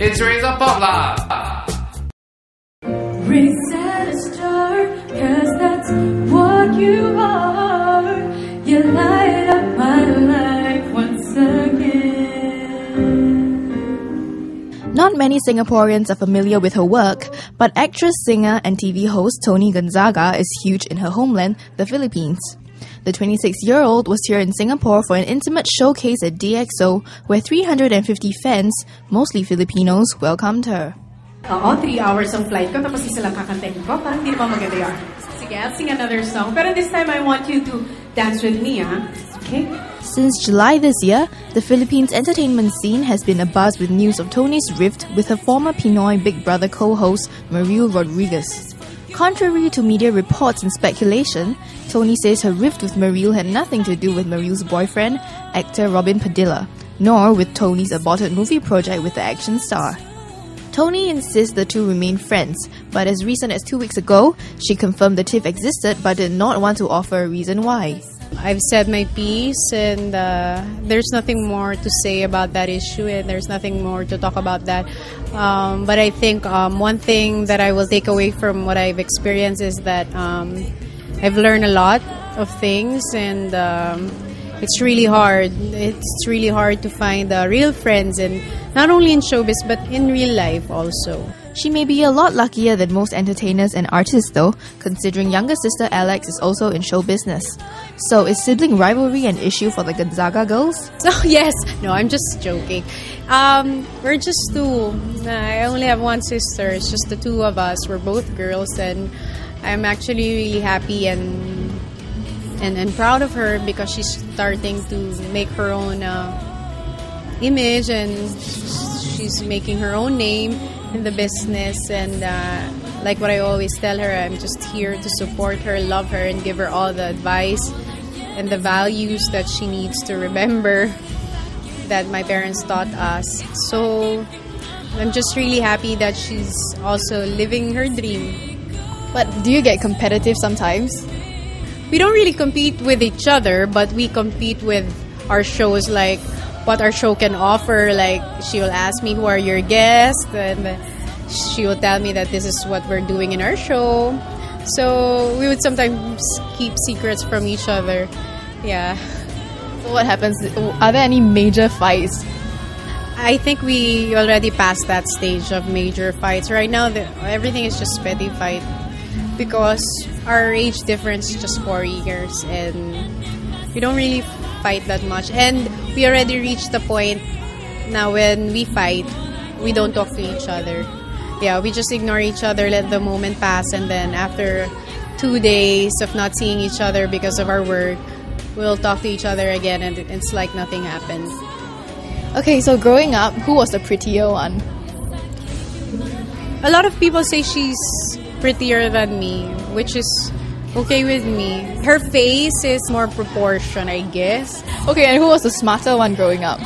It's Raise Up Popla! Raise a star, cause that's what you are. You light up my life once again. Not many Singaporeans are familiar with her work, but actress, singer and TV host Toni Gonzaga is huge in her homeland, the Philippines. The 26-year-old was here in Singapore for an intimate showcase at DXO, where 350 fans, mostly Filipinos, welcomed her. All 3 hours of flight ko, tapos isa lang kakantahin ko. Parang di pa maganda yun. Sige, I'll sing another song. Pero this time I want you to dance with me, ah? Okay? Since July this year, the Philippines entertainment scene has been abuzz with news of Toni's rift with her former Pinoy Big Brother co-host, Mariel Rodriguez. Contrary to media reports and speculation, Toni says her rift with Mariel had nothing to do with Mariel's boyfriend, actor Robin Padilla, nor with Toni's aborted movie project with the action star. Toni insists the two remain friends, but as recent as 2 weeks ago, she confirmed the tiff existed but did not want to offer a reason why. I've said my piece, and there's nothing more to say about that issue, and there's nothing more to talk about that. But I think one thing that I will take away from what I've experienced is that I've learned a lot of things, and it's really hard. It's really hard to find real friends, and not only in showbiz but in real life also. She may be a lot luckier than most entertainers and artists though, considering younger sister Alex is also in show business. So is sibling rivalry an issue for the Gonzaga girls? So yes, no, I'm just joking. We're just two. I only have one sister. It's just the two of us. We're both girls, and I'm actually really happy and proud of her because she's starting to make her own image, and she's making her own name in the business. And like what I always tell her, I'm just here to support her, love her, and give her all the advice and the values that she needs to remember that my parents taught us. So I'm just really happy that she's also living her dream. But do you get competitive sometimes? We don't really compete with each other, but we compete with our shows, like what our show can offer. Like, she will ask me, who are your guests? And she will tell me that this is what we're doing in our show. So we would sometimes keep secrets from each other. Yeah. So what happens? Are there any major fights? I think we already passed that stage of major fights. Right now, everything is just petty fight because our age difference is just 4 years, and we don't really fight that much. And we already reached the point now when we fight, we don't talk to each other. Yeah, we just ignore each other, let the moment pass, and then after 2 days of not seeing each other because of our work, we'll talk to each other again, and it's like nothing happened. Okay, so growing up, who was the prettier one? A lot of people say she's prettier than me, which is okay with me. Her face is more proportion, I guess. Okay, and who was the smarter one growing up?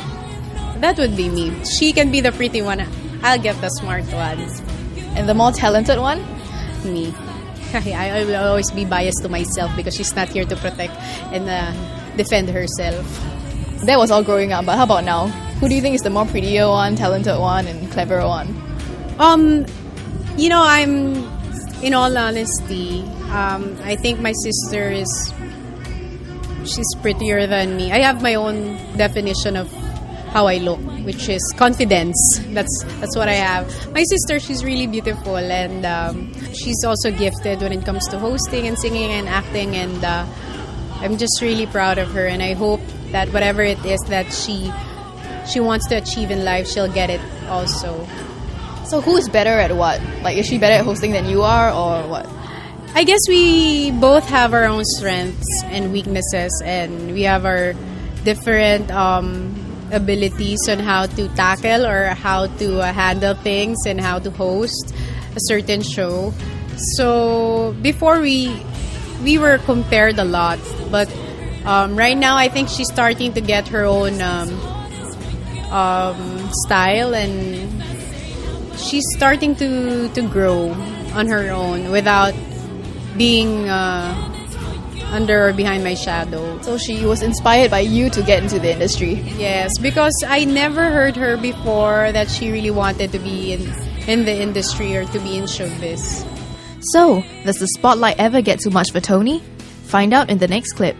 That would be me. She can be the pretty one. I'll get the smart one. And the more talented one? Me. I will always be biased to myself because she's not here to protect and defend herself. That was all growing up, but how about now? Who do you think is the more prettier one, talented one, and cleverer one? In all honesty, I think my sister she's prettier than me. I have my own definition of how I look, which is confidence. That's what I have. My sister, she's really beautiful, and she's also gifted when it comes to hosting and singing and acting, and I'm just really proud of her, and I hope that whatever it is that she wants to achieve in life, she'll get it also. So who is better at what? Like, is she better at hosting than you are, or what? I guess we both have our own strengths and weaknesses, and we have our different abilities on how to tackle or how to handle things and how to host a certain show. So before we were compared a lot, but right now I think she's starting to get her own style, and she's starting to grow on her own without being under or behind my shadow. So she was inspired by you to get into the industry. Yes, because I never heard her before that she really wanted to be in the industry or to be in showbiz. So, does the spotlight ever get too much for Toni? Find out in the next clip.